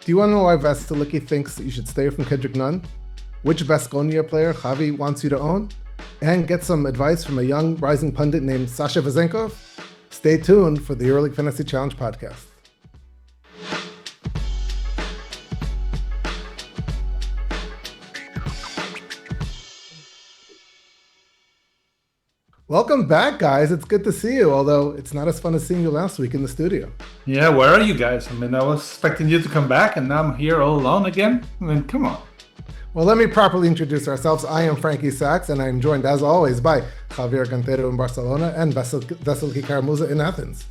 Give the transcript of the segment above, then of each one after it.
Do you want to know why Vasiliki thinks that you should stay from Kendrick Nunn? Which Baskonia player Javi wants you to own? And get some advice from a young rising pundit named Sasha Vezenkov? Stay tuned for the EuroLeague Fantasy Challenge podcast. Welcome back, guys. It's good to see you, although it's not as fun as seeing you last week in the studio. Yeah, where are you guys? I mean, I was expecting you to come back, and now I'm here all alone again. I mean, come on. Well, let me properly introduce ourselves. I am Frankie Sachs, and I'm joined, as always, by Javier in Barcelona and Vasiliki in Athens.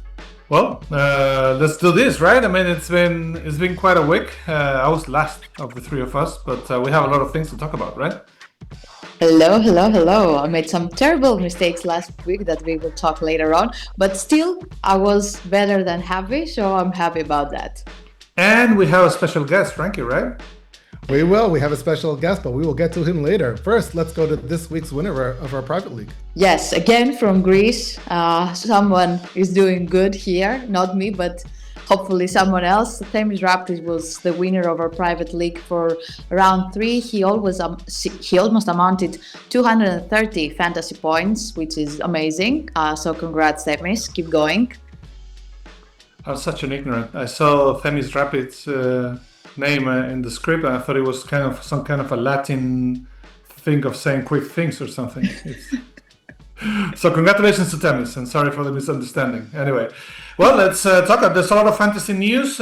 Well, let's do this, right? I mean, it's been quite a week. I was last of the three of us, but we have a lot of things to talk about, right? Hello. I made some terrible mistakes last week that we will talk later on, but still, I was better than Javi, so I'm happy about that. And we have a special guest, Frankie, right? We will. We have a special guest, but we will get to him later. First, let's go to this week's winner of our private league. Yes, again from Greece. Someone is doing good here, not me, but hopefully someone else. Themis Raptis was the winner of our private league for round 3. He almost amounted 230 fantasy points, which is amazing. So congrats, Themis. Keep going. I'm such an ignorant. I saw Themis Rapids name in the script, and I thought it was kind of some kind of a Latin thing of saying quick things or something. So congratulations to Themis, and sorry for the misunderstanding. Anyway, well, let's talk. There's a lot of fantasy news.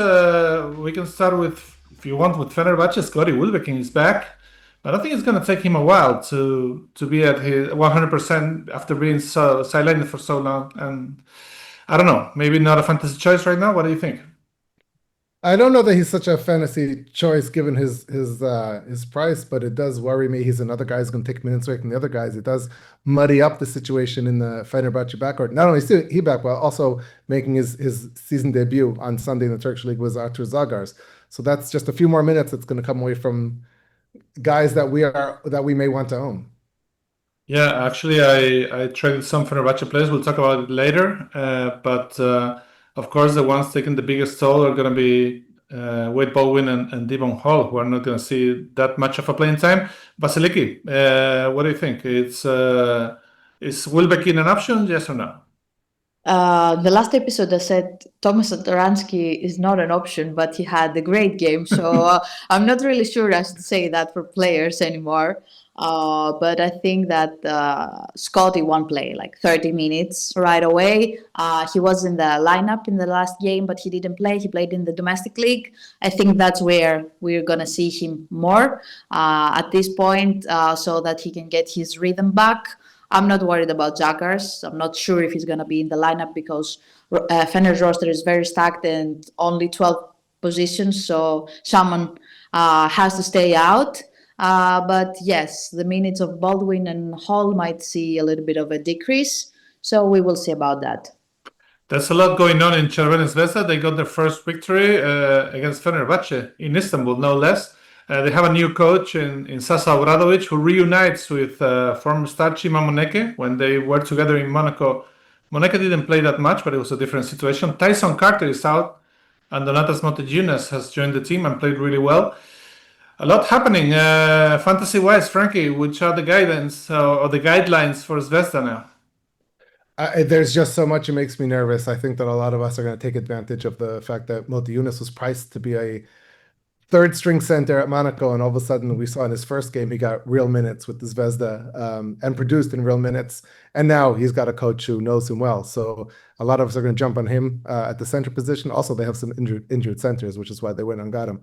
We can start with, if you want, with Fenerbahce. Scotty Wilbekin is back, but I think it's going to take him a while to be at his 100% after being so sidelined for so long. And I don't know, maybe not a fantasy choice right now. What do you think? I don't know that he's such a fantasy choice given his price, but it does worry me. He's another guy who's going to take minutes away from the other guys. It does muddy up the situation in the Fenerbahce backcourt. Not only is he back, but also making his season debut on Sunday in the Turkish League was Artur Zagars. So that's just a few more minutes that's going to come away from guys that we may want to own. Yeah, actually, I traded some Fenerbahce players. We'll talk about it later. But of course, the ones taking the biggest toll are going to be Wade Baldwin and Devon Hall, who are not going to see that much of a playing time. Vasiliki, what do you think? Is Wilbekin an option, yes or no? The last episode I said Thomas Satoransky is not an option, but he had a great game. So I'm not really sure I should say that for players anymore. But I think that Scotty won't play like 30 minutes right away. He was in the lineup in the last game, but he didn't play. He played in the domestic league. I think that's where we're going to see him more at this point so that he can get his rhythm back. I'm not worried about Zagars. I'm not sure if he's going to be in the lineup because Fener's roster is very stacked and only 12 positions. So someone has to stay out. But yes, the minutes of Baldwin and Hall might see a little bit of a decrease. So we will see about that. There's a lot going on in Crvena Zvezda. They got their first victory against Fenerbahce in Istanbul, no less. They have a new coach in Sasa Obradovic who reunites with former star Chima Moneke when they were together in Monaco. Moneke didn't play that much, but it was a different situation. Tyson Carter is out, and Donatas Motiejunas has joined the team and played really well. A lot happening fantasy-wise, Frankie. Which are the guidance or the guidelines for Zvezda now? There's just so much it makes me nervous. I think that a lot of us are going to take advantage of the fact that Motiejunas was priced to be a third-string center at Monaco, and all of a sudden we saw in his first game he got real minutes with the Zvezda and produced in real minutes. And now he's got a coach who knows him well. So a lot of us are going to jump on him at the center position. Also, they have some injured centers, which is why they went and got him.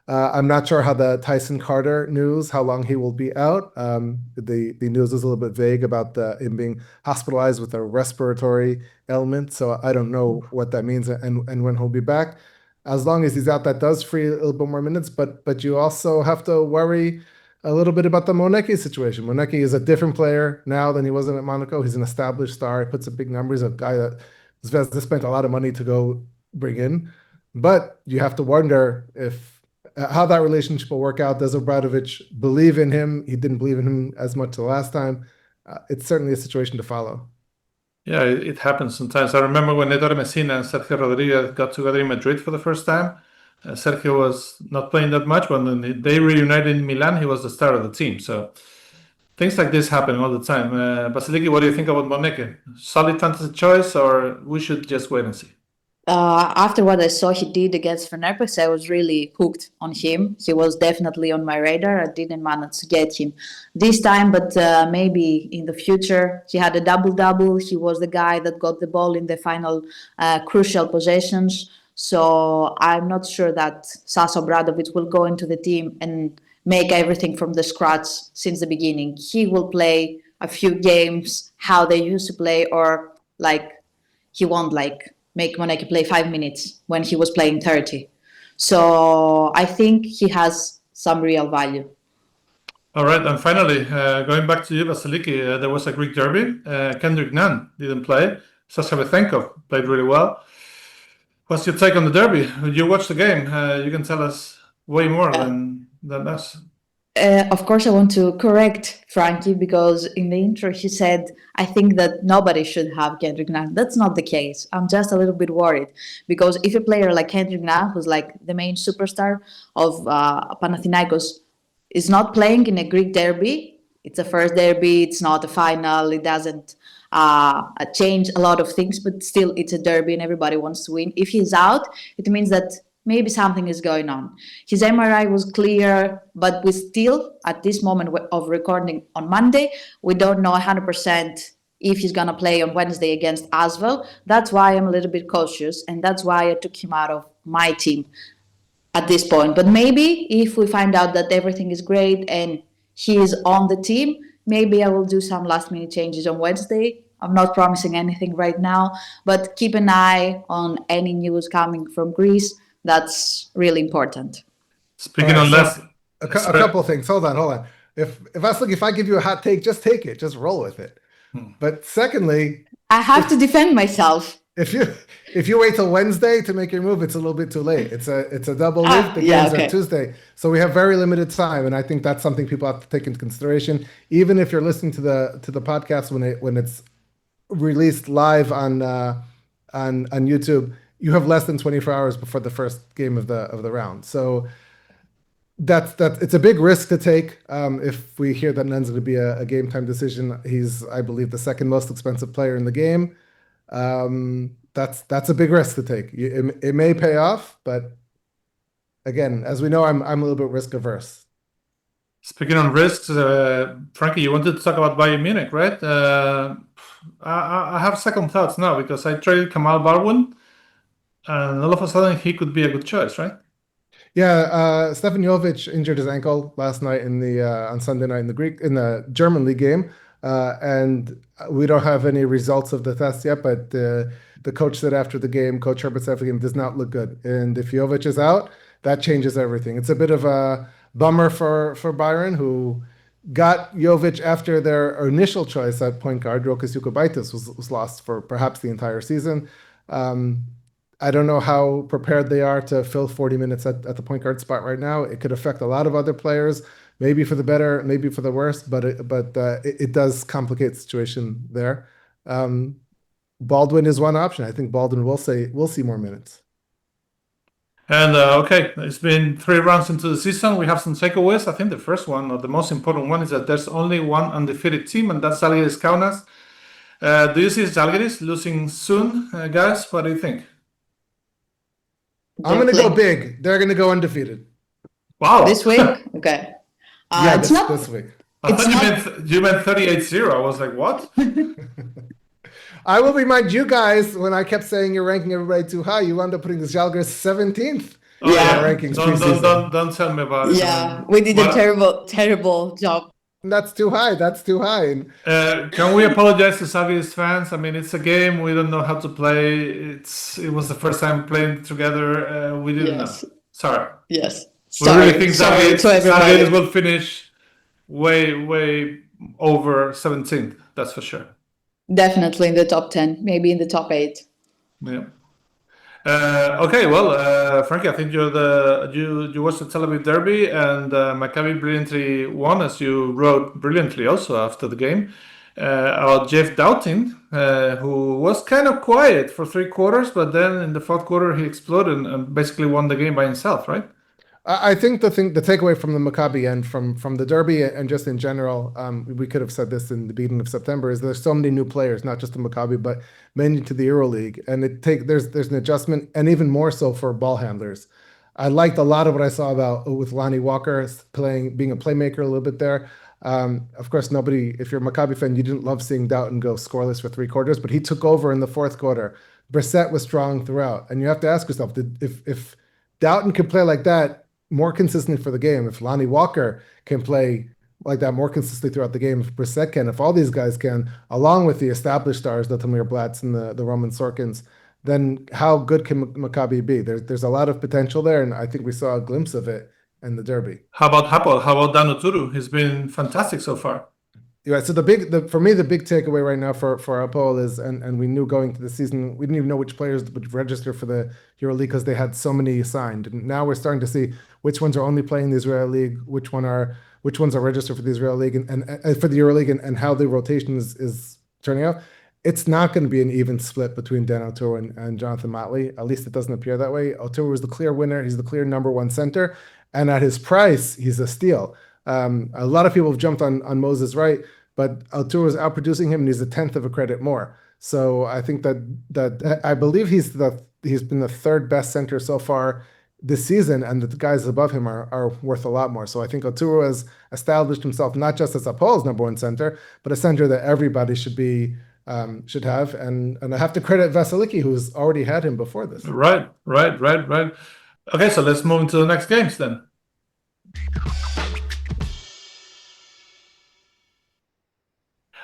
I'm not sure how the Tyson Carter news, how long he will be out. The news is a little bit vague about him being hospitalized with a respiratory ailment. So I don't know what that means and when he'll be back. As long as he's out, that does free a little bit more minutes. But you also have to worry a little bit about the Moneke situation. Moneke is a different player now than he was at Monaco. He's an established star. He puts up big numbers. A guy that Zvezda spent a lot of money to go bring in. But you have to wonder how that relationship will work out. Does Obradovic believe in him? He didn't believe in him as much the last time. It's certainly a situation to follow. Yeah, it happens sometimes. I remember when Ettore Messina and Sergio Rodriguez got together in Madrid for the first time. Sergio was not playing that much, but when they reunited in Milan, he was the star of the team. So things like this happen all the time. Vasiliki, what do you think about Moneke? Solid fantasy choice, or we should just wait and see? After what I saw he did against Fenerbahce, I was really hooked on him. He was definitely on my radar. I didn't manage to get him this time, but maybe in the future. He had a double-double. He was the guy that got the ball in the final crucial possessions. So I'm not sure that Sasha Obradovic will go into the team and make everything from the scratch since the beginning. He will play a few games how they used to play, or he won't make Moneke play 5 minutes when he was playing 30. So I think he has some real value. All right, and finally, going back to you, Vasiliki, there was a Greek derby. Kendrick Nunn didn't play. Sasha Vezenkov played really well. What's your take on the derby? You watched the game. You can tell us way more than us. Of course, I want to correct Frankie, because in the intro he said, I think that nobody should have Kendrick Nunn. That's not the case. I'm just a little bit worried, because if a player like Kendrick Nunn, who's like the main superstar of Panathinaikos, is not playing in a Greek derby, it's a first derby, it's not a final, it doesn't change a lot of things, but still it's a derby and everybody wants to win. If he's out, it means that maybe something is going on. His MRI was clear, but we still, at this moment of recording on Monday, we don't know 100% if he's going to play on Wednesday against Asvel. That's why I'm a little bit cautious, and that's why I took him out of my team at this point. But maybe if we find out that everything is great and he is on the team, maybe I will do some last-minute changes on Wednesday. I'm not promising anything right now, but keep an eye on any news coming from Greece. That's really important. Speaking on less, a couple of things. Hold on. If I give you a hot take, just take it. Just roll with it. But secondly, I have to defend myself. If you wait till Wednesday to make your move, it's a little bit too late. It's a double week. The games are Tuesday, so we have very limited time, and I think that's something people have to take into consideration. Even if you're listening to the podcast when it's released live on YouTube, you have less than 24 hours before the first game of the round. So that's it's a big risk to take. If we hear that Nunn's going to be a game time decision, he's, I believe, the second most expensive player in the game. That's a big risk to take. It may pay off, but again, as we know, I'm a little bit risk averse. Speaking on risks, Frankie, you wanted to talk about Bayern Munich, right? I have second thoughts now because I traded Kamal Barwin, and all of a sudden he could be a good choice, right? Yeah, Stefan Jovic injured his ankle last night on Sunday night in the German league game, and we don't have any results of the test yet. But the coach said after the game, Coach Herbert said after the game, does not look good. And if Jovic is out, that changes everything. It's a bit of a bummer for Bayern, who got Jovic after their initial choice at point guard. Rokas Jukubaitis was lost for perhaps the entire season. I don't know how prepared they are to fill 40 minutes at the point guard spot right now. It could affect a lot of other players, maybe for the better, maybe for the worse, but it does complicate the situation there. Baldwin is one option. I think Baldwin will see more minutes. And okay, it's been 3 rounds into the season. We have some takeaways. I think the first one, or the most important one, is that there's only one undefeated team, and that's Žalgiris Kaunas. Do you see Žalgiris losing soon, guys? What do you think? I'm going to go big. They're going to go undefeated. Wow. This week? Okay. Yeah, this week. I thought you meant 38-0. I was like, what? I will remind you guys, when I kept saying you're ranking everybody too high, you wound up putting the Žalgiris 17th. Oh, yeah. Rankings Don't tell me about it. Yeah, we did a terrible job. That's too high. Can we apologize to Žalgiris fans? I mean, it's a game. We don't know how to play. It was the first time playing together. We didn't know. Sorry. Yes. We really think Žalgiris will finish way over 17th. That's for sure. Definitely in the top 10, maybe in the top 8. Yeah. Okay, well, Frankie, I think you watched the Tel Aviv derby, and Maccabi brilliantly won, as you wrote brilliantly also after the game. about Jeff Doughton, who was kind of quiet for 3 quarters, but then in the 4th quarter he exploded and basically won the game by himself, right? I think the takeaway from the Maccabi and from the Derby and just in general, we could have said this in the beginning of September, is there's so many new players, not just the Maccabi, but mainly to the EuroLeague, and there's an adjustment, and even more so for ball handlers. I liked a lot of what I saw with Lonnie Walker being a playmaker a little bit there. Of course, if you're a Maccabi fan, you didn't love seeing Doughton go scoreless for 3 quarters, but he took over in the 4th quarter. Brissett was strong throughout, and you have to ask yourself, if Doughton could play like that more consistently for the game, if Lonnie Walker can play like that more consistently throughout the game, if Brissett can, if all these guys can, along with the established stars, the Tamir Blatts and the Roman Sorkins, then how good can Maccabi be? There's a lot of potential there, and I think we saw a glimpse of it in the Derby. How about Hapoel? How about Dan Oturu? He's been fantastic so far. Yeah, so for me, the big takeaway right now for Hapoel is, and we knew going to the season, we didn't even know which players would register for the EuroLeague because they had so many signed. And now we're starting to see which ones are only playing the Israel League, which ones are registered for the Israel League and for the EuroLeague, and how the rotation is turning out. It's not going to be an even split between Dan Oturu and Jonathan Motley. At least it doesn't appear that way. Oturu is the clear winner. He's the clear number 1 center, and at his price, he's a steal. A lot of people have jumped on Moses Wright, but Oturu is outproducing him, and he's 1/10 of a credit more. So I think that I believe he's been the 3rd best center so far this season, and the guys above him are worth a lot more. So I think Oturu has established himself not just as Hapoel's number 1 center, but a center that everybody should have. And I have to credit Vasiliki, who's already had him before this. Right. Okay, so let's move into the next games then.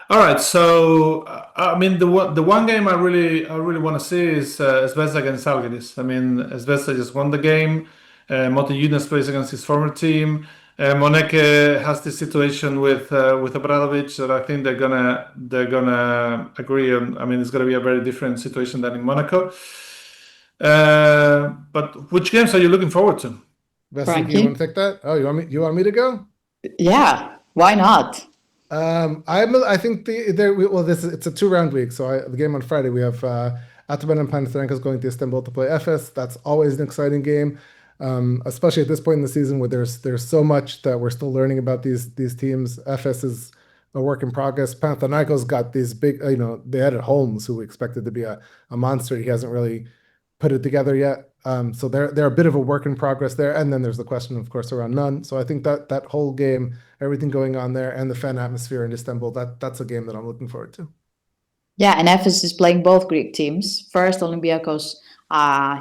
All right, so I mean the one game I really want to see is Zvezda against Žalgiris. I mean, Zvezda just won the game. Motiejunas plays against his former team. Moneke has this situation with Obradovic that I think they're gonna agree on. I mean, it's gonna be a very different situation than in Monaco. But which games are you looking forward to? Vasiliki, Frankie? you want to take that? Oh, you want me to go? Yeah, why not? I think it's a 2-round week. So the game on Friday, we have Ataman and Panathinaikos going to Istanbul to play Efes. That's always an exciting game, especially at this point in the season where there's so much that we're still learning about these teams. Efes is a work in progress. Panathinaikos got these big, they added Holmes, who we expected to be a monster. He hasn't really put it together yet. So they're a bit of a work in progress there. And then there's the question, of course, around Nunn. So I think that whole game, everything going on there, and the fan atmosphere in Istanbul, that's a game that I'm looking forward to. Yeah, and Efes is playing both Greek teams. First, Olympiacos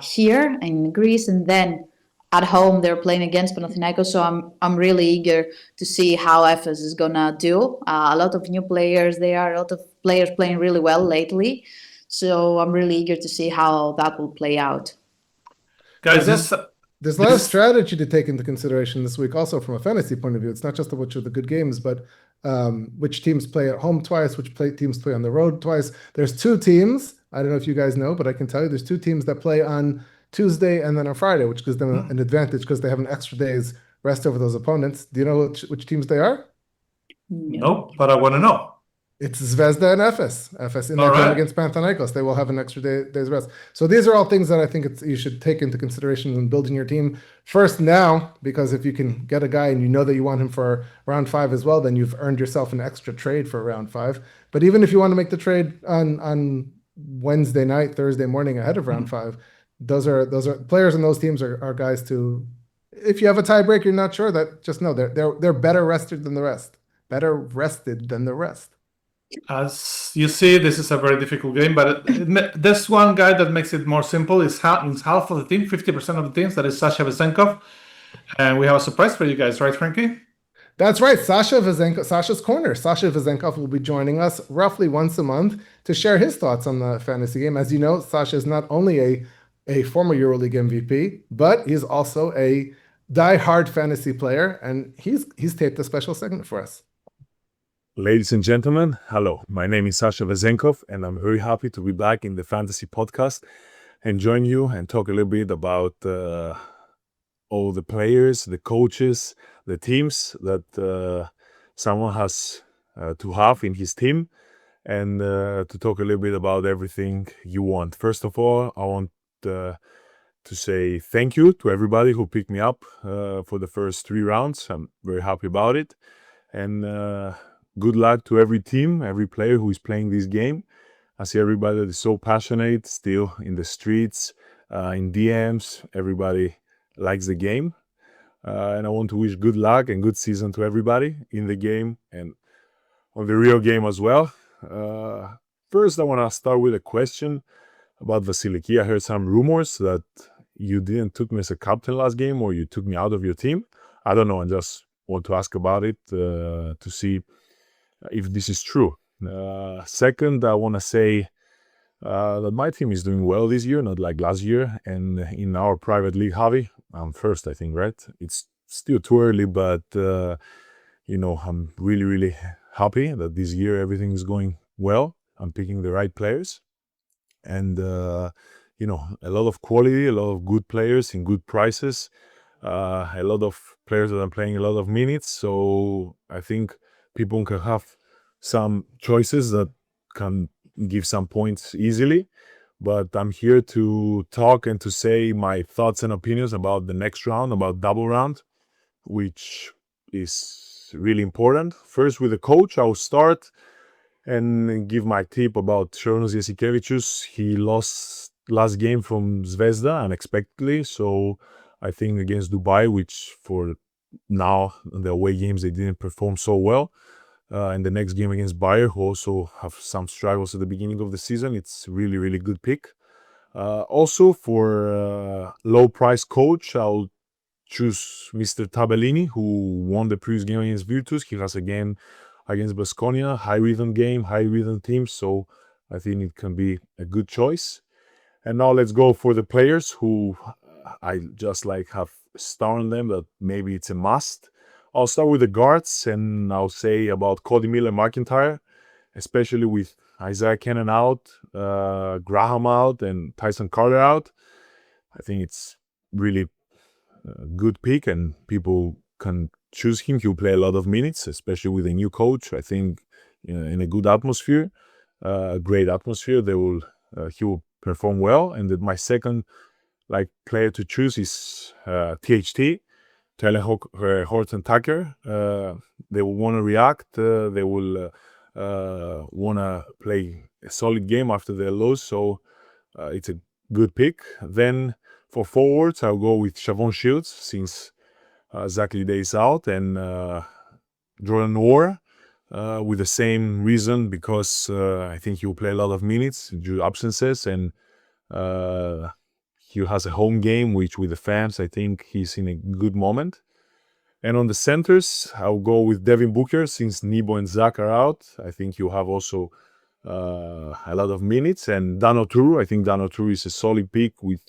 here in Greece, and then at home they're playing against Panathinaikos. So I'm really eager to see how Efes is gonna do. A lot of new players. There are a lot of players playing really well lately. So I'm really eager to see how that will play out. Guys, there's a lot of strategy to take into consideration this week, also from a fantasy point of view. It's not just which are the good games, but which teams play at home twice, which teams play on the road twice. There's 2 teams. I don't know if you guys know, but I can tell you there's 2 teams that play on Tuesday and then on Friday, which gives them an advantage because they have an extra day's rest over those opponents. Do you know which teams they are? Nope, but I want to know. It's Zvezda and Efes. Efes in their game against Panathinaikos. They will have an extra day's rest. So these are all things that I think you should take into consideration when building your team. First now, because if you can get a guy and you know that you want him for round 5 as well, then you've earned yourself an extra trade for round 5. But even if you want to make the trade on Wednesday night, Thursday morning ahead of round 5, those are players in those teams are guys to. If you have a tiebreak, you're not sure, that just know they're better rested than the rest. Better rested than the rest. As you see, this is a very difficult game, but there's one guy that makes it more simple. It's half of the team, 50% of the teams. That is Sasha Vezenkov. And we have a surprise for you guys, right, Frankie? That's right. Sasha's Corner. Sasha Vezenkov will be joining us roughly once a month to share his thoughts on the fantasy game. As you know, Sasha is not only a former EuroLeague MVP, but he's also a die-hard fantasy player, and he's taped a special segment for us. Ladies and gentlemen, hello. My name is Sasha Vezenkov, and I'm very happy to be back in the Fantasy Podcast and join you and talk a little bit about all the players, the coaches, the teams that someone has to have in his team, and to talk a little bit about everything you want. First of all, I want to say thank you to everybody who picked me up for the first 3 rounds. I'm very happy about it. And good luck to every team, every player who is playing this game. I see everybody that is so passionate, still in the streets, in DMs. Everybody likes the game. And I want to wish good luck and good season to everybody in the game and on the real game as well. First, I want to start with a question about Vasiliki. I heard some rumors that you didn't took me as a captain last game, or you took me out of your team. I don't know. I just want to ask about it to see if this is true. Second, I want to say that my team is doing well this year, not like last year. And in our private league, Javi, I'm first, I think, right? It's still too early, but I'm really, really happy that this year everything is going well. I'm picking the right players, and a lot of quality, a lot of good players in good prices, a lot of players that are playing a lot of minutes. So I think people can have some choices that can give some points easily. But I'm here to talk and to say my thoughts and opinions about the next round, about double round, which is really important. First, with the coach, I'll start and give my tip about Šarūnas Jasikevičius. He lost last game from Zvezda unexpectedly, so I think against Dubai, which for now, the away games, they didn't perform so well. And the next game against Bayern, who also have some struggles at the beginning of the season, it's really, really good pick. Also, for low price coach, I'll choose Mr. Tabellini, who won the previous game against Virtus. He has a game against Baskonia, high rhythm game, high rhythm team, so I think it can be a good choice. And now let's go for the players who I just have star on them, that maybe it's a must. I'll start with the guards, and I'll say about Cody Miller-McIntyre, especially with Isaiah Cannon out, Graham out, and Tyson Carter out. I think it's really a good pick, and people can choose him. He'll play a lot of minutes, especially with a new coach. I think in a good atmosphere, a great atmosphere, he will perform well. And then my second player to choose is THT, Taylor Horton Tucker. They will want to react. They will want to play a solid game after their loss. So it's a good pick. Then for forwards, I'll go with Shavon Shields, since Zach Lidé is out, and Jordan Noor, with the same reason, because I think he will play a lot of minutes due to absences, and he has a home game, which with the fans, I think he's in a good moment. And on the centers, I'll go with Devin Booker, since Nebo and Zach are out. I think he'll have also a lot of minutes. And Dan Oturu, I think Dan Oturu is a solid pick with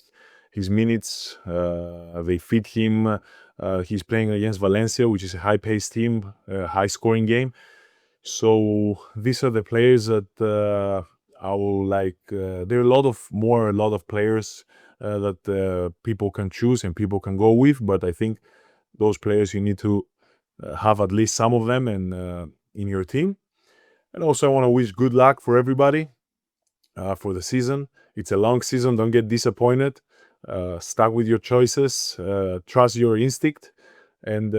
his minutes. They fit him. He's playing against Valencia, which is a high-paced team, high-scoring game. So these are the players that I will like. There are a lot of players that people can choose and people can go with, but I think those players, you need to have at least some of them in your team. And also, I want to wish good luck for everybody for the season. It's a long season. Don't get disappointed. Stuck with your choices. Trust your instinct. And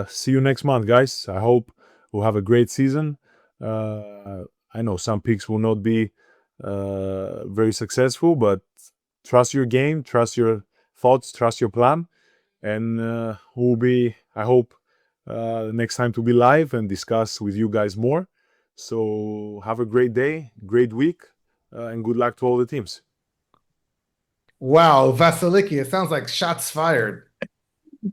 see you next month, guys. I hope we'll have a great season. I know some picks will not be very successful, but trust your game, trust your thoughts, trust your plan. And we'll be, I hope, next time to be live and discuss with you guys more. So have a great day, great week, and good luck to all the teams. Wow, Vasiliki, it sounds like shots fired.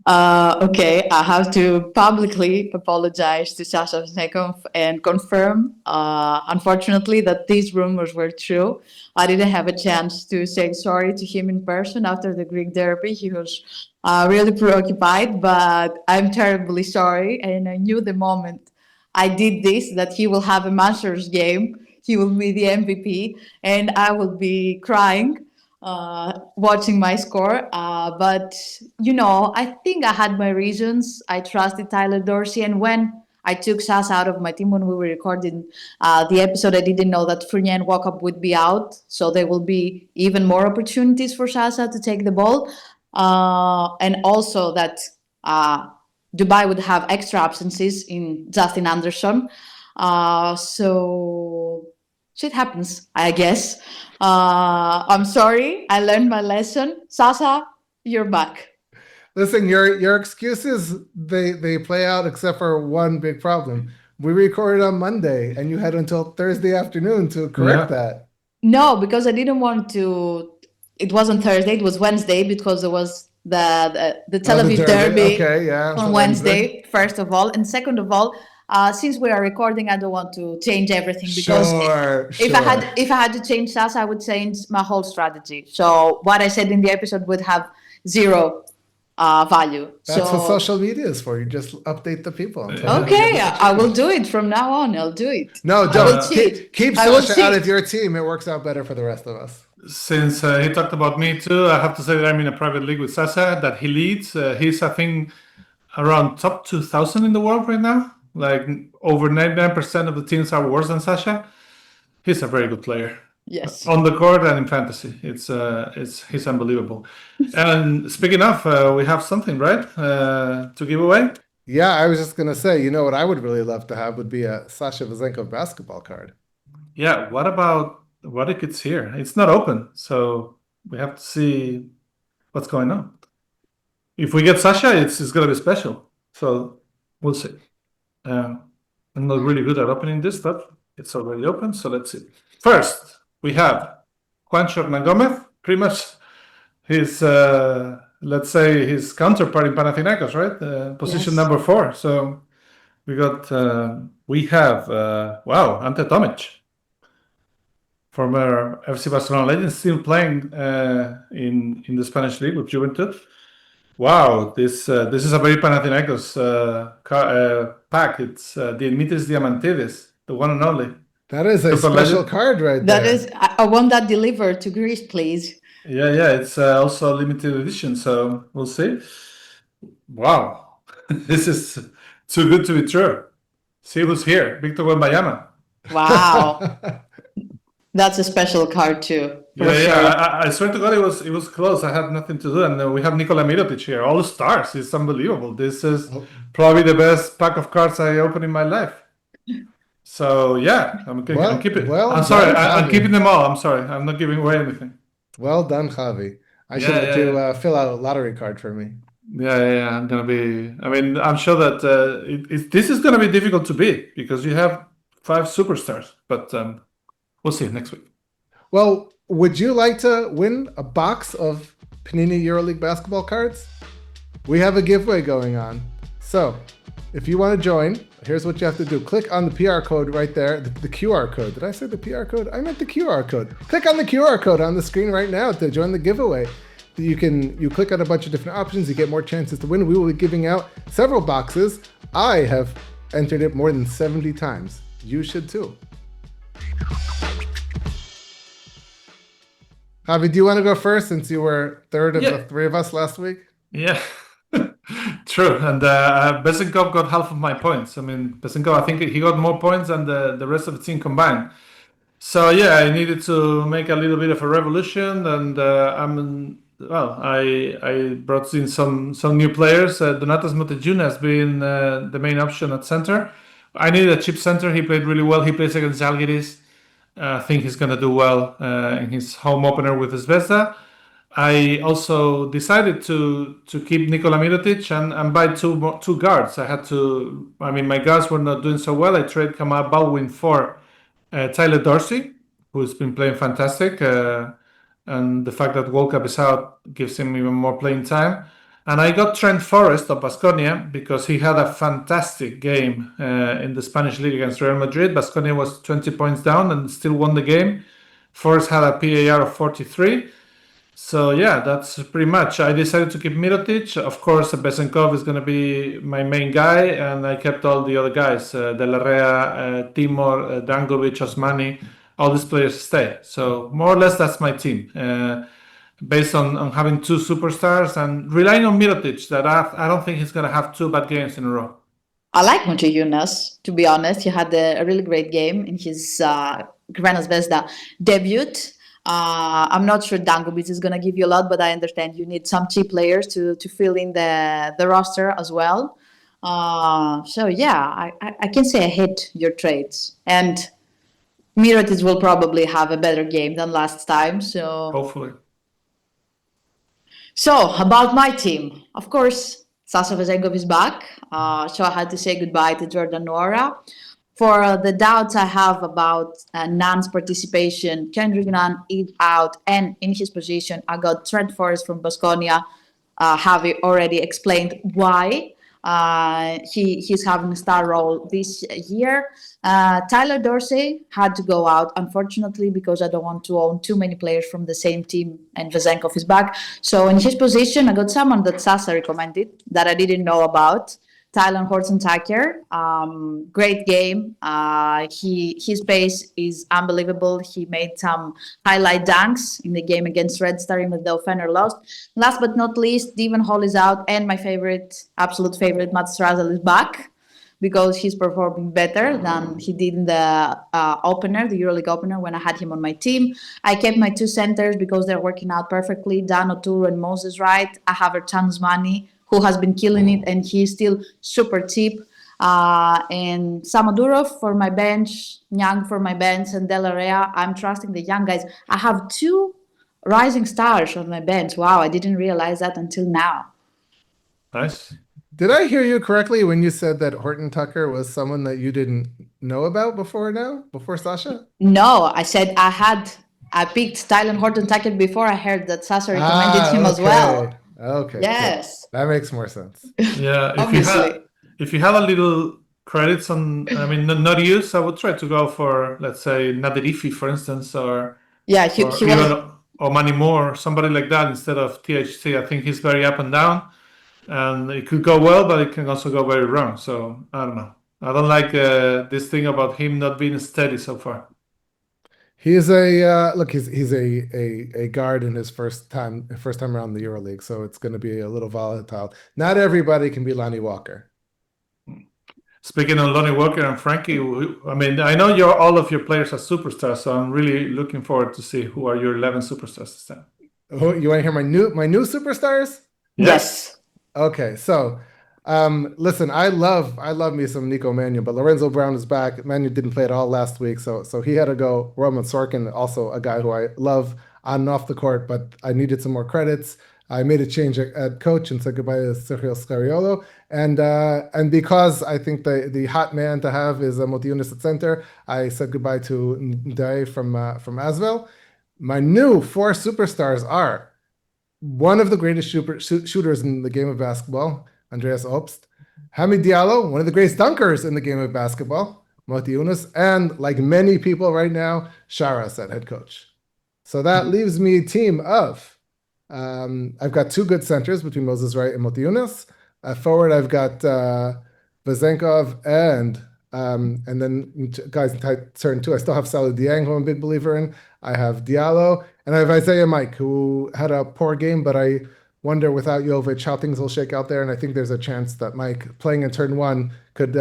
Okay, I have to publicly apologize to Sasha Vezenkov and confirm, unfortunately, that these rumors were true. I didn't have a chance to say sorry to him in person after the Greek derby. He was really preoccupied, but I'm terribly sorry. And I knew the moment I did this that he will have a Masters game. He will be the MVP, and I will be crying watching my score. But, I think I had my reasons. I trusted Tyler Dorsey. And when I took Sasha out of my team when we were recording the episode. I didn't know that Fournier and Walkup would be out, so there will be even more opportunities for Sasha to take the ball, and also that Dubai would have extra absences in Justin Anderson. So shit happens, I guess. I'm sorry. I learned my lesson. Sasha, you're back. Listen, your excuses they play out except for one big problem. We recorded on Monday, and you had until Thursday afternoon to correct that. No, because I didn't want to. It wasn't Thursday. It was Wednesday because there was the Tel Aviv derby Okay, yeah. on Wednesday. First of all, and second of all, since we are recording, I don't want to change everything because if I had to change Sasha, I would change my whole strategy. So what I said in the episode would have zero value. That's what social media is for. You just update the people. Okay, I will do it from now on. I'll do it. No, don't. Keep Sasha out of your team. It works out better for the rest of us. Since he talked about me too, I have to say that I'm in a private league with Sasha that he leads. He's, I think, around top 2,000 in the world right now. Like over 99% of the teams are worse than Sasha. He's a very good player. Yes. On the court and in fantasy, he's unbelievable. And speaking of, we have something, right, to give away? Yeah, I was just gonna say, you know what I would really love to have would be a Sasha Vezenkov basketball card. Yeah. What about what if it's here? It's not open, so we have to see what's going on. If we get Sasha, it's gonna be special. So we'll see. I'm not really good at opening this, but it's already open. So let's see. First, we have Juancho Hernán pretty much his, let's say, his counterpart in Panathinaikos, right? Position number 4. So we have, Ante Tomic, former FC Barcelona legend, still playing in the Spanish league with Juventud. Wow, this is a very Panathinaikos pack. It's Dimitris Diamantidis, the one and only. That is a special card right there. That is. I want that delivered to Greece, please. Yeah. It's also a limited edition, so we'll see. Wow, this is too good to be true. See who's here, Victor Wembanyama. Wow, that's a special card too. Yeah. I swear to God, it was close. I had nothing to do, and we have Nikola Mirotic here. All stars. It's unbelievable. This is probably the best pack of cards I opened in my life. So yeah, I'm keeping. I'm sorry, I'm keeping them all. I'm sorry, I'm not giving away anything. Well done, Javi. I should let you fill out a lottery card for me. Yeah. I'm gonna be. I mean, I'm sure that this is gonna be difficult to beat because you have 5 superstars. But we'll see next week. Well, would you like to win a box of Panini EuroLeague basketball cards? We have a giveaway going on. So, if you want to join, here's what you have to do. Click on the PR code right there, the QR code. Did I say the PR code? I meant the QR code. Click on the QR code on the screen right now to join the giveaway. You click on a bunch of different options, you get more chances to win. We will be giving out several boxes. I have entered it more than 70 times. You should too. Javi, do you want to go first since you were third of the 3 of us last week? Yeah. True, and Vezenkov got half of my points. I mean, Vezenkov, I think he got more points than the rest of the team combined. So yeah, I needed to make a little bit of a revolution, and I brought in some new players. Donatas Motiejunas being the main option at center. I needed a cheap center. He played really well. He plays against Žalgiris. I think he's gonna do well in his home opener with Zvezda. I also decided to keep Nikola Mirotic and buy two guards. My guards were not doing so well. I traded Kamal Baldwin for Tyler Dorsey, who's been playing fantastic. And the fact that Walkup is out gives him even more playing time. And I got Trent Forrest of Baskonia because he had a fantastic game in the Spanish league against Real Madrid. Baskonia was 20 points down and still won the game. Forrest had a PAR of 43. So yeah, that's pretty much. I decided to keep Mirotic. Of course, Vezenkov is going to be my main guy, and I kept all the other guys: De La Rea, Timor, Dangovic, Osmani. All these players stay. So more or less, that's my team, based on having 2 superstars and relying on Mirotic. That I don't think he's going to have 2 bad games in a row. I like Motiejunas, to be honest. He had a really great game in his Crvena Zvezda debut. I'm not sure Dankovic is going to give you a lot, but I understand you need some cheap players to fill in the roster as well. So yeah, I can say I hate your trades. And Mirotic will probably have a better game than last time. Hopefully. So about my team, of course, Sasha Vezenkov is back. So I had to say goodbye to Jordan Noora. For the doubts I have about Nunn's participation, Kendrick Nunn is out, and in his position, I got Trent Forrest from Baskonia. Javier already explained why he's having a star role this year. Tyler Dorsey had to go out, unfortunately, because I don't want to own too many players from the same team, and Vezenkov is back. So in his position, I got someone that Sasa recommended that I didn't know about. Tyler Horton-Tucker, great game. His pace is unbelievable. He made some highlight dunks in the game against Red Star, even though Fener lost. Last but not least, Devon Hall is out, and my absolute favorite, Matt Strazel is back because he's performing better than he did in the opener, the EuroLeague opener, when I had him on my team. I kept my two centers because they're working out perfectly, Dan Oturu and Moses Wright. I have Money, who has been killing it, and he's still super cheap. And Samadurov for my bench, Nyang for my bench, and Delarea. I'm trusting the young guys. I have two rising stars on my bench. Wow, I didn't realize that until now. Nice. Did I hear you correctly when you said that Horton-Tucker was someone that you didn't know about before Sasha? No, I said I picked Tyler Horton-Tucker before I heard that Sasha recommended him as well. Okay. Yes. That makes more sense. Yeah. Obviously. If you have a little credits on, I mean, not used, I would try to go for, let's say, Naderifi, for instance, or yeah, he was, or Manny Moore, somebody like that instead of THC. I think he's very up and down, and it could go well, but it can also go very wrong. So I don't know. I don't like this thing about him not being steady so far. He's he's a guard in his first time around the EuroLeague, so it's going to be a little volatile. Not everybody can be Lonnie Walker. Speaking of Lonnie Walker and Frankie, I mean, I know all of your players are superstars, so I'm really looking forward to see who are your 11 superstars this time. Oh, you want to hear my new superstars? Yes. Okay, so listen, I love me some Nico Mannion, but Lorenzo Brown is back. Mannion didn't play at all last week, so he had to go. Roman Sorkin, also a guy who I love on and off the court, but I needed some more credits. I made a change at coach and said goodbye to Sergio Scariolo, and because I think the hot man to have is Motiejunas at center, I said goodbye to Ndai from Asvel. My new 4 superstars are one of the greatest shooters in the game of basketball, Andreas Obst, Hamid Diallo, one of the greatest dunkers in the game of basketball, Motiejunas, and like many people right now, Sharas at head coach. So that leaves me a team of, I've got 2 good centers between Moses Wright and Motiejunas. Forward, I've got Vezenkov and then guys in turn 2, I still have Salou Dieng, who I'm a big believer in. I have Diallo, and I have Isaiah Mike, who had a poor game, but I wonder without Jovic how things will shake out there, and I think there's a chance that Mike playing in turn 1 could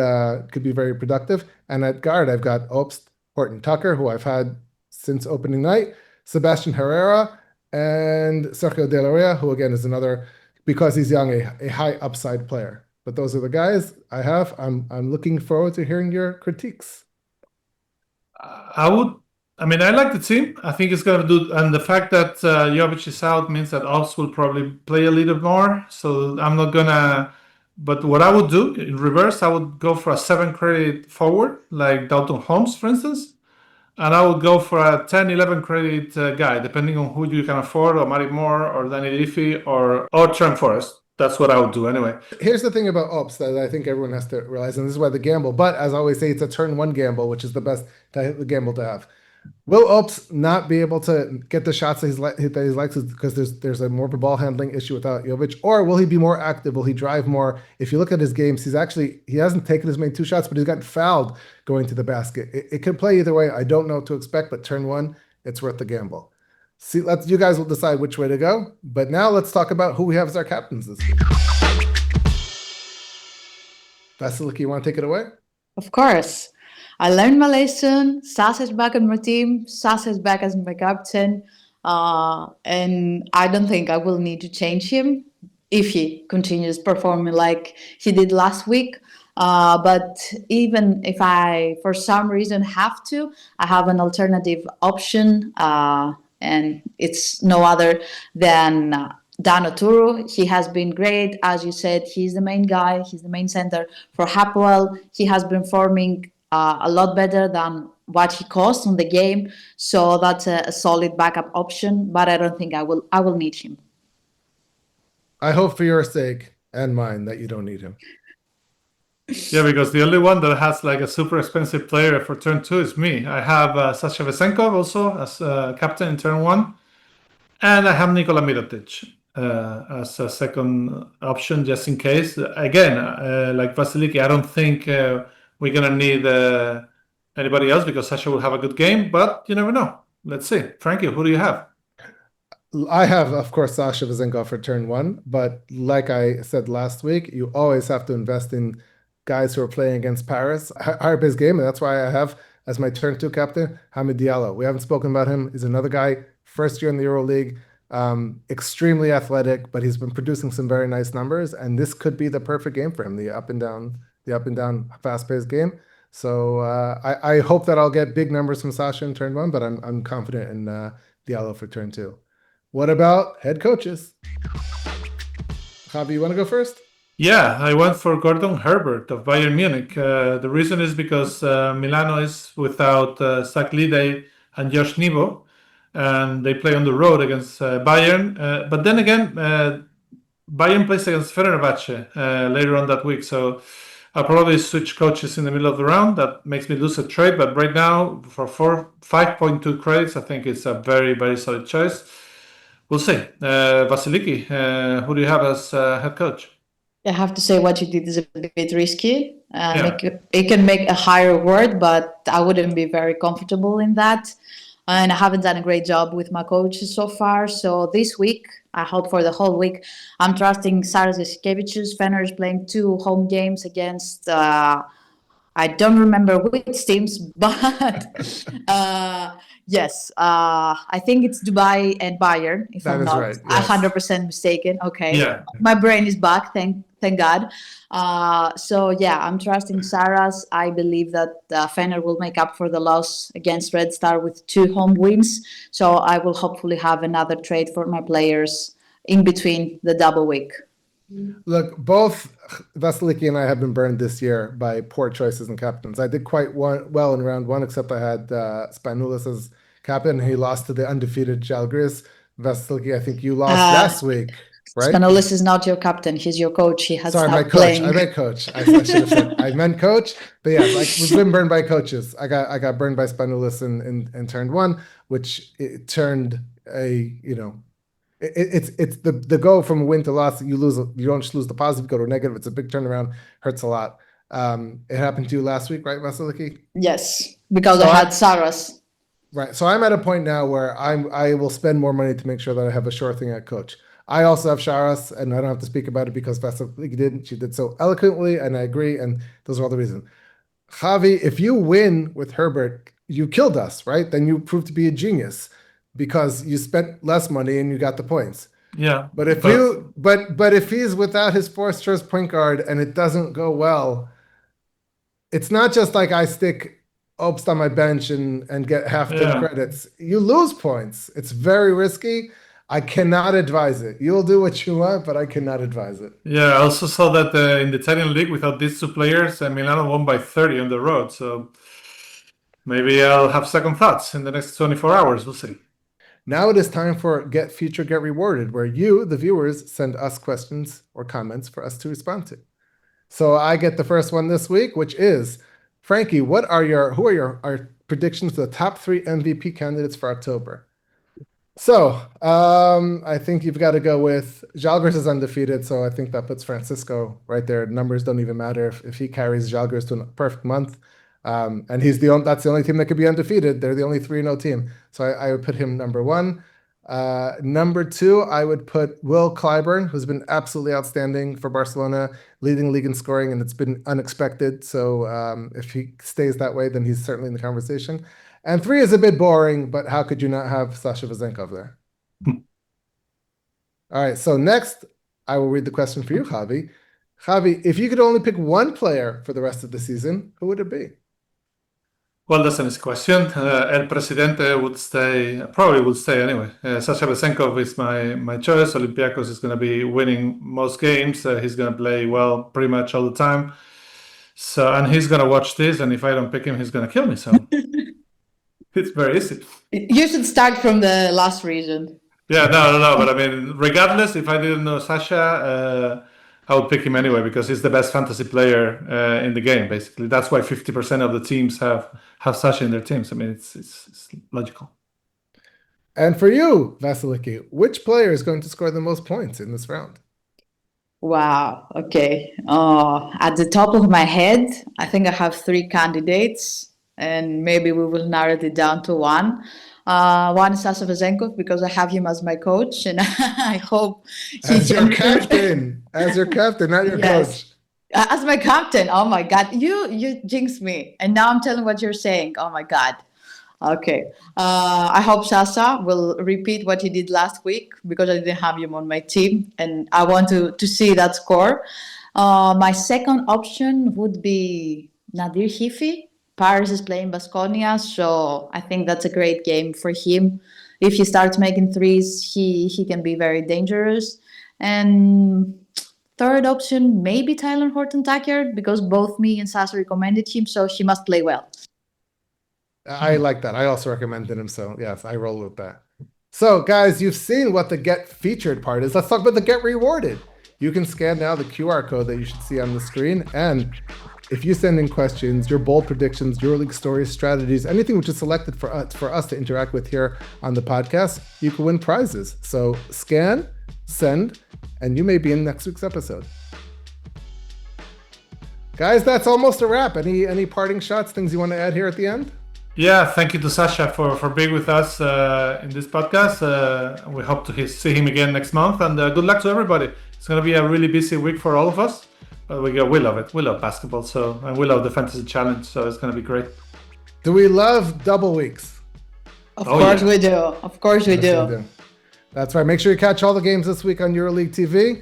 be very productive. And at guard, I've got Obst, Horton-Tucker, who I've had since opening night, Sebastian Herrera, and Sergio De La Rea, who again is another, because he's young, a high upside player. But those are the guys I have. I'm looking forward to hearing your critiques. I like the team. I think it's going to do, and the fact that Jovic is out means that Obst will probably play a little more. So I'm not gonna. But what I would do in reverse, I would go for a 7 credit forward, like Dalton Holmes, for instance, and I would go for a 10, 11 credit guy, depending on who you can afford, or Matty Moore, or Danny Diffie, or Trent Forrest. That's what I would do anyway. Here's the thing about Obst that I think everyone has to realize, and this is why the gamble, but as I always say, it's a turn 1 gamble, which is the best gamble to have. Will Obst not be able to get the shots that he likes because there's a more of a ball handling issue without Jovic, or will he be more active? Will he drive more? If you look at his games, he hasn't taken as many 2 shots, but he's gotten fouled going to the basket. It could play either way. I don't know what to expect, but turn 1, it's worth the gamble. See, you guys will decide which way to go. But now let's talk about who we have as our captains this week. Vasiliki, you want to take it away? Of course. I learned my lesson. Sasha is back on my team. Sasha is back as my captain. And I don't think I will need to change him if he continues performing like he did last week. But even if I, for some reason, have to, I have an alternative option. And it's no other than Dan Oturu. He has been great. As you said, he's the main guy. He's the main center for Hapoel. He has been performing a lot better than what he cost on the game. So that's a solid backup option. But I don't think I will need him. I hope for your sake and mine that you don't need him. Yeah, because the only one that has like a super expensive player for turn 2 is me. I have Sasha Vezenkov also as captain in turn 1. And I have Nikola Mirotic as a second option just in case. Again, like Vasiliki, I don't think we're going to need anybody else because Sasha will have a good game. But you never know. Let's see. Frankie, who do you have? I have, of course, Sasha Vezenkov for turn 1. But like I said last week, you always have to invest in guys who are playing against Paris. Higher pace game, and that's why I have as my turn 2 captain, Hamid Diallo. We haven't spoken about him. He's another guy, first year in the EuroLeague, extremely athletic, but he's been producing some very nice numbers, and this could be the perfect game for him, the up and down fast-paced game. So I hope that I'll get big numbers from Sasha in turn 1, but I'm confident in Diallo for turn 2. What about head coaches? Javi, you want to go first? Yeah, I went for Gordon Herbert of Bayern Munich. The reason is because Milano is without Zach Lidey and Josh Nebo, and they play on the road against Bayern. But then again, Bayern plays against Fenerbahce later on that week, so I'll probably switch coaches in the middle of the round. That makes me lose a trade, but right now, for 5.2 credits, I think it's a very, very solid choice. We'll see. Vasiliki, who do you have as head coach? I have to say what you did is a bit risky. Yeah. It can make a higher reward, but I wouldn't be very comfortable in that. And I haven't done a great job with my coaches so far. So this week, I hope for the whole week, I'm trusting Saras Jasikevičius. Fener is playing 2 home games against, I don't remember which teams, but yes, I think it's Dubai and Bayern, if That I'm is not right, yes. 100% mistaken. Okay, Yeah. my brain is back, thank God. So yeah, I'm trusting Saras. I believe that Fener will make up for the loss against Red Star with 2 home wins. So I will hopefully have another trade for my players in between the double week. Look, both Vasiliki and I have been burned this year by poor choices in captains. I did quite well in round 1, except I had Spanoulis as captain. He lost to the undefeated Žalgiris. Vasiliki, I think you lost last week, right? Spanoulis is not your captain. He's your coach. He has Sorry, my stopped coach. playing. I meant coach. I should have said I meant coach. But yeah, like we've been burned by coaches. I got burned by Spanoulis in turn 1, which it turned a it's the go from win to loss. You don't just lose the positive, go to negative. It's a big turnaround, hurts a lot. It happened to you last week, right, Vasiliki? Yes, because So I had Saras. Right. So I'm at a point now where I will spend more money to make sure that I have a sure thing at coach. I also have Saras, and I don't have to speak about it because Vasiliki didn't. She did so eloquently, and I agree, and those are all the reasons. Javi, if you win with Herbert, you killed us, right? Then you proved to be a genius because you spent less money and you got the points. Yeah. But if he's without his 4th choice point guard and it doesn't go well, it's not just like I stick Obst on my bench and get half the credits. You lose points. It's very risky. I cannot advise it. You'll do what you want, but I cannot advise it. Yeah, I also saw that in the Italian league, without these 2 players, Milano won by 30 on the road. So maybe I'll have second thoughts in the next 24 hours. We'll see. Now it is time for Get Featured, Get Rewarded, where you, the viewers, send us questions or comments for us to respond to. So I get the first one this week, which is, Frankie, who are your predictions for the top 3 MVP candidates for October? So I think you've got to go with Žalgiris is undefeated, so I think that puts Francisco right there. Numbers don't even matter if he carries Žalgiris to a perfect month. And that's the only team that could be undefeated. They're the only 3-0 team. So I would put him number 1. Number 2, I would put Will Clyburn, who's been absolutely outstanding for Barcelona, leading the league in scoring, and it's been unexpected. So if he stays that way, then he's certainly in the conversation. And 3 is a bit boring, but how could you not have Sasha Vezenkov there? All right, so next, I will read the question for you, Javi. Javi, if you could only pick one player for the rest of the season, who would it be? Well, that's a nice question. El Presidente probably would stay anyway. Sasha Vezenkov is my choice. Olympiacos is going to be winning most games. He's going to play well pretty much all the time. So, and he's going to watch this, and if I don't pick him, he's going to kill me. So it's very easy. You should start from the last reason. Yeah, no. But I mean, regardless, if I didn't know Sasha, I would pick him anyway because he's the best fantasy player in the game. Basically, that's why 50% of the teams have Sasha in their teams. I mean, it's logical. And for you, Vasiliki, which player is going to score the most points in this round? Wow. Okay. At the top of my head, I think I have 3 candidates, and maybe we will narrow it down to one. One is Sasha Vezenkov because I have him as my coach, and I hope as your captain, not your coach. As my captain. Oh my God, you jinxed me, and now I'm telling what you're saying. Oh my God. Okay. I hope Sasha will repeat what he did last week because I didn't have him on my team, and I want to see that score. My second option would be Nadir Hifi. Paris is playing Baskonia, so I think that's a great game for him. If he starts making threes, he can be very dangerous. And third option, maybe Tyler Horton-Tucker, because both me and Sasha recommended him, so he must play well. I like that. I also recommended him, so yes, I roll with that. So guys, you've seen what the Get Featured part is. Let's talk about the Get Rewarded. You can scan now the QR code that you should see on the screen, and if you send in questions, your bold predictions, EuroLeague stories, strategies, anything which is selected for us to interact with here on the podcast, you can win prizes. So scan, send, and you may be in next week's episode. Guys, that's almost a wrap. Any parting shots, things you want to add here at the end? Yeah, thank you to Sasha for being with us in this podcast. We hope to see him again next month, and good luck to everybody. It's going to be a really busy week for all of us. But we love it. We love basketball, and we love the fantasy challenge, so it's going to be great. Do we love double weeks? Of course we do. Of course we do. That's right. Make sure you catch all the games this week on EuroLeague TV.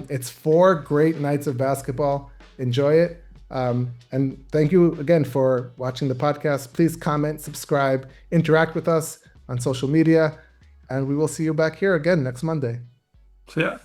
It's 4 great nights of basketball. Enjoy it. And thank you again for watching the podcast. Please comment, subscribe, interact with us on social media, and we will see you back here again next Monday. See ya.